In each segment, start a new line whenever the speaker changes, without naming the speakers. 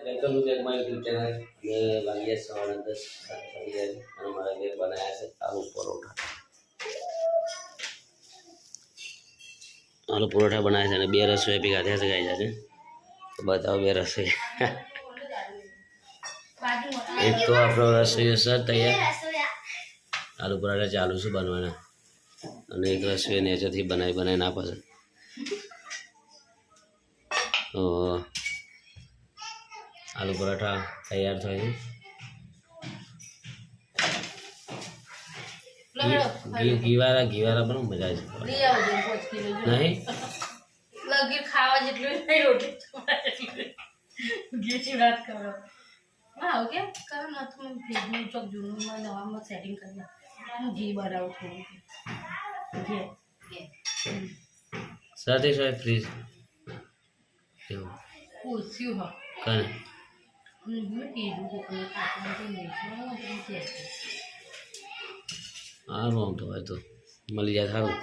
Welcome to back my YouTube channel. ये વાગ્યા 10:30 થઈ જાય અને મારા ઘરે બનાવ્યા છે આલુ પરોઠા. આલુ પરોઠા બનાવ્યા છે અને બે રસોઈ ભેગા થયા છે ગાઈ છે. તો બતાવો બે રસોઈ. એક તો આપણો રસોઈ સર તૈયાર, આલુ પરોઠા ચાલુ છે બનવાના, અને એક રસોઈ નેચરથી બનાવીને આપે છે. તો आलू पराठा तैयार થાય છે. ઘીવાળા પણ મજા આવે નહીં લગી ખાવા જેટલું નહીં રોટી ઘીની વાત કરો. હા ઓકે કરો ના તો હું ફ્રીજનું ચોક જૂનું નવામાં સેટિંગ કરી હું ઘી બનાવું થોડું સાથે સાથે ફ્રીજ એવું પૂછ્યું હા કને સારું આમ તો હોય તો મળી જાય સારું.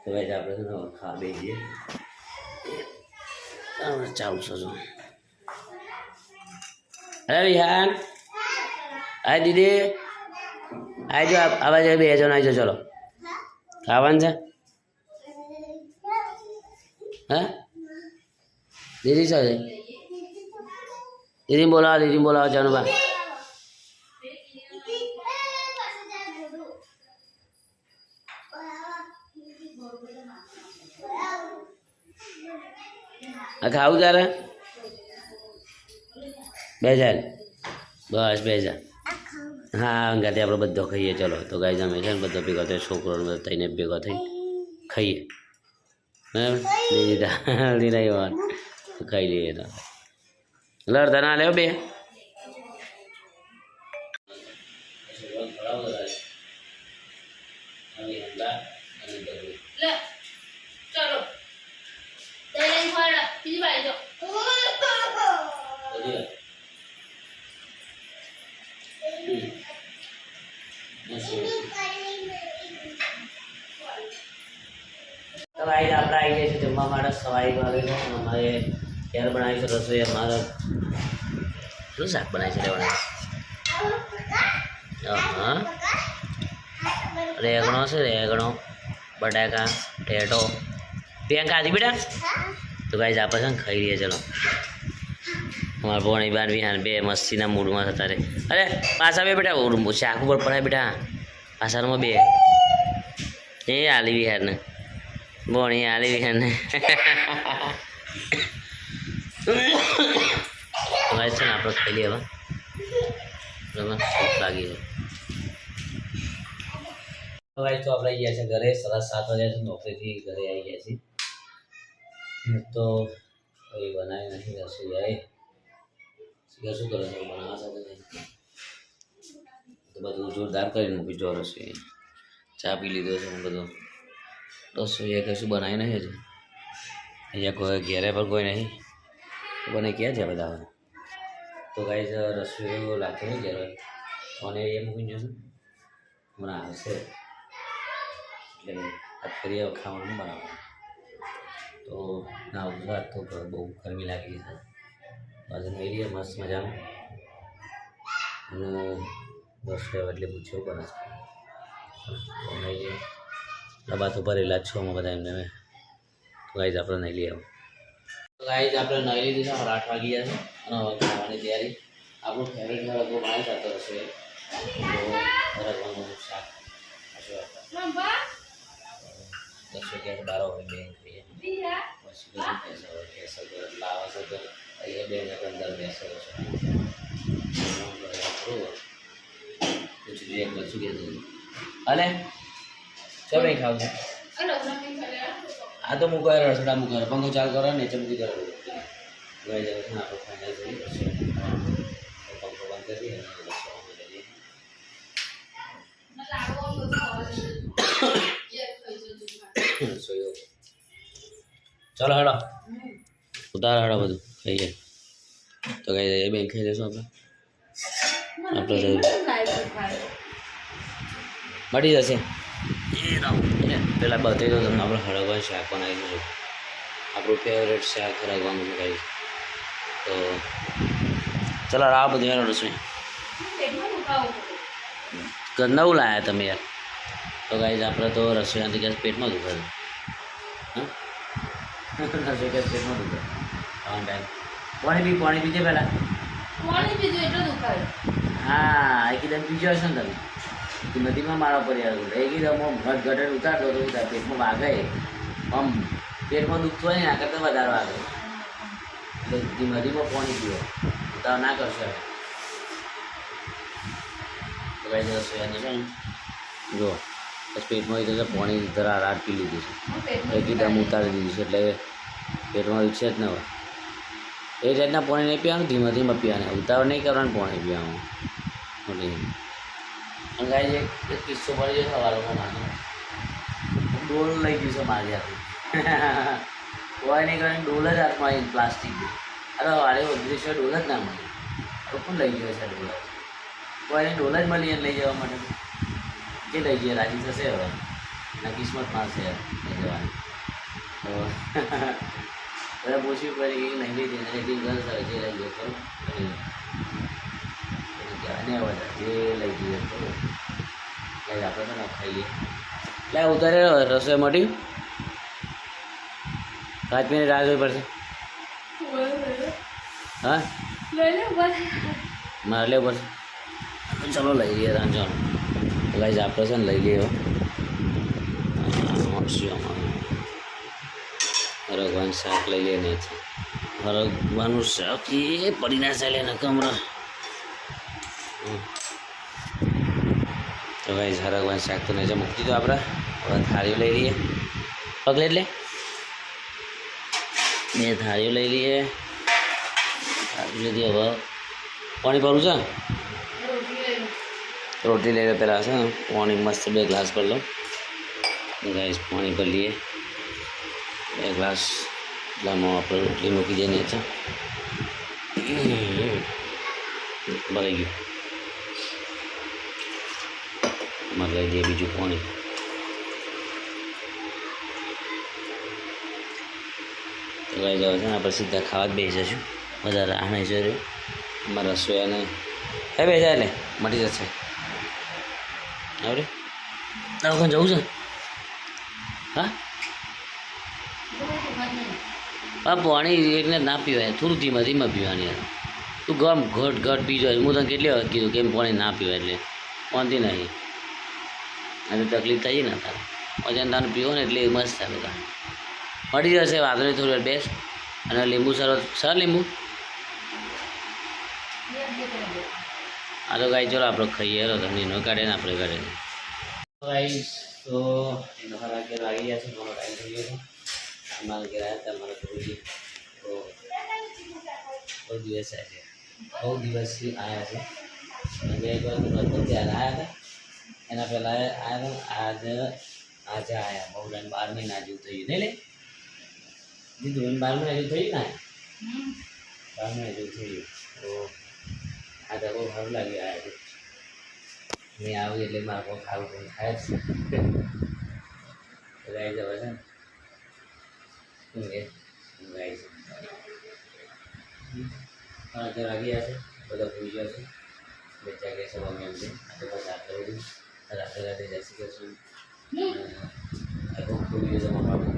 તો ભાઈ આપણે છે ને ખા બે જઈએ ચાલુ છે. અરે વિહાન આ દીદી આવજો, આવા જાય બે જણ આવજો. ચલો ખાવાનું છે. હા दीदी सर दीदी बोला जानू बा खाऊ जा रहा बेजार बस बेजार. हाँ अंगाते આપણે બધો ખાઈએ. ચલો તો ગાઈઝ અમે છે ને બધો ભેગો થઈ છોકરો થઈને ભેગો થઈ ખાઈએ. બરાબર દીદી વાત ખાઈ લઈએ તો લડતા ના લેવો બે. तो भाई આપણે આવી જાય છે જમવા માટે. સવાઈ વાગે છે અમારે ત્યારે બનાવી છે રસોઈ. અમારે શું શાક બનાવી છે લેવાના? હા રેગણો છે, રેગણો બટાકા ટેટો પેન ખાધી બેટા. તો ગાઈસ આપણે છે ને ખાઈ રહીએ. ચલો અમારા ભોણી બાર વિહાન બે મસ્તીના મૂડમાં હતા રે. અરે પાછા બે બેટા શાક ઉપર પડાય બેટા પાછળમાં બે એ આલી વિહારને બોણી આલી વિહારને છે ને આપણે ખાઈ લઈએ હવે. બરાબર ભૂખ લાગી છે. તો આપણે ગયા છે ઘરે. 7:30 વાગ્યા છે નોકરીથી ઘરે આવી ગયા છીએ. તો કઈ બનાવી નથી રસોઈ આવી શું કરે છે બનાવવા સાથે તો બધું જોરદાર કરીને મૂકી જો રસોઈ. ચા પી લીધો છે બધું. રસોઈ કશું બનાવી નહીં હજુ. અહીંયા કોઈ ઘેરે પર કોઈ નહીં બને ક્યાં છે બધા. તો ગાઈઝ રસોઈ લાગતો નહીં ઘેર અને એ મૂકી જશું હમણાં આવશે એટલે વાત કરીએ ખાવાનું બનાવવાનું. તો ના ગુજરાત તો બહુ ગરમી લાગી છે. આજે નહીં રહીએ મસ્ત મજાનું. અને રસોઈ એટલે પૂછ્યું બને નહીં ડબ્બા તો ભરેલા જ છો અમે બધા એમને. તો ગાઈઝ આપણે નહીં લઈ આવું. તો ગાઈઝ આપણે નહીં લીધી છે. 8 વાગી ગયા છે અને હવે ખાવાની તૈયારી. આપણું ફેવરેટ હરગવો બનાવી જતો હશે તો હરગવાનું શાક 10 વાગ્યા 12 વાગે બે ખાઈએ. પછી બધું કેસર લાવે છે તો અહીંયા બે જણ અંદર બેસે છે. પૂછ્યું એક બચું કીધું અલે ચો નહીં ખાવ છે. આ તો મૂકો રસોડા મૂકો પંખો ચાલ કરો નીચે મૂકી કરો ગઈ જાય છે. આપણે ફાઇનલ કરી પંખો બંધ કરી ચલો હેડો ઉતાર હેડો બધું ખાઈ જાય. તો કઈ જાય બેન ખાઈ જઈશું આપણે મળી જશે. પેલા બતાવી દો તમને આપણે હળગવા શાક બનાવી દઈશું. આપણું ફેવરેટ શાક રાખવાનું છે ગાઈસ. તો ચલો આ બધું યાર રસોઈ નવું લાયા તમે યાર. તો ગાઈસ આપણે તો રસોઈયાથી ગેસ પેટમાં દુખે છે. હા રસોઈ ગેસ પેટમાં દુખે ટાઈમ. પાણી પીજે પહેલાં. હા એકદમ પીજો હશે ને તમે નદીમાં મારા પર યાર એકદમ ઘટ ઘટે ઉતારતો તો પેટમાં વાગે આમ પેટમાં દુખતો હોય ને આ કરતાં વધારે વાગે એટલે નદીમાં પાણી પીવો ઉતાર ના કરશો. તો ભાઈ રસોઈયાને છે ને જો બસ પેટમાં એટલે પાણી જરા રાત પી લીધું છે એકદમ ઉતારી દીધું છે એટલે પેટમાં છે જ ન હોય એ રીતના પાણી નહીં પીવાનું ધીમે ધીમે પીવાનું ઉતાવળ નહીં કરવાનું પાણી પીવાનું. અને ગાય એક કિસ્સો પડી જશે સવારમાં માનો ડોલ લઈ ગયું છે મારી હાથે કોઈ નહીં કરીને ડોલ જ હાથમાં પ્લાસ્ટિક અરે વાળે વધુ છે ડોલ જ ના મળી તો પણ લઈ ગયો છે ડોલ કોઈને ડોલ જ મળી લઈ જવા માટે જે લઈ જઈએ રાજી થશે હવે ના કિસ્મતમાં છે લઈ જવાની. તો બધા પૂછવી પડી કે નહીં લઈ જઈને જે ઘર સર જે લઈ ગયો ખરું અને બધા જે લઈ જઈએ ખરું લઈ આપણે તો ન ખાઈએ એટલે ઉતારે રસોઈ મળી 5 મિનિટ રાહ જોવી પડશે. હા મારે લેવું પડશે. ચલો લઈ લઈએ રાંધવાનું ગાઈસ આપણે છે ને લઈ લઈએ હરગવાનું શાક લઈ લઈએ ને હરગવાનું શાક એ પડી ના ચાલે ને કમરા. તો ગાઈસ હરગવાનું શાક તો નીચે મૂકી દીધું આપણે. હવે થાળીઓ લઈ લઈએ પગલે એટલે 2 થાળીઓ લઈ લઈએ. થાળી લીધી હવે પાણી ભરું છે રોટલી લઈ લે પહેલાં છે પાણી મસ્ત 2 ગ્લાસ ભરી લો. ગાઈસ પાણી ભરી લઈએ 2 ગ્લાસ એટલામાં આપણે રોટલી મૂકી દઈએ નીચે ભરાઈ ગયું. એમાં લઈ દઈએ બીજું પાણી. તો ગાઈસ હવે છે ને આપણે સીધા ખાવા જ બેસી જઈશું. વધારે આ નહીં જોયું અમારા રસોઈયાને હે બેસા એટલે મળી જશે. આવડે દવાખાને જવું છે. હા હા પાણી એકને ના પીવાય થોડું ધીમે ધીમે પીવાની યાર. તું ગમ ઘટ ઘટ પીજો હું તને કેટલી વખત કીધું કેમ પાણી ના પીવાય એટલે વાંધી નહીં અને તકલીફ થઈ ને તારે પછી તારે પીવો ને એટલે મસ્ત થાય બધા મળી જશે. વાંધો નહીં થોડી વાર બેસ અને લીંબુ સર લીંબુ આ તો ગાય ચલો આપણે ખાઈએ તો એનો કાઢે ને આપણે કાઢે ગાઈસ. તો એનો ખરા કે લાગી ગયા છે મારો ટાઈમ થઈ ગયો છે. અમારા ઘેર આવ્યા હતા મારા ગુરુજી તો બહુ દિવસ આવ્યા છે બહુ દિવસથી આવ્યા છે. અને એક વાર નહોતો ત્યારે આવ્યા હતા એના પહેલાં આવ્યા હતા આજે આવ્યા બહુ ટાઈમ 12 મહિના જેવું થયું નહીં લે દીધું 12 મહિના જેવું થયું ને 12 મહિના જેવું થયું. તો આજે બહુ સારું લાગી આવ્યા છે. મેં આવી એટલે મારે કોઈ ખાવું કોઈ ખાય જ ગાય જવા છે ને ગાય છે અત્યારે આવી ગયા છે બધા ભૂઈ ગયા છે 2 વાગે સવા મેમ છે તો બસ આટલું બધું રાતે રાતે જઈ શકે છું. ખૂબ ખુલ્લી જમા છે.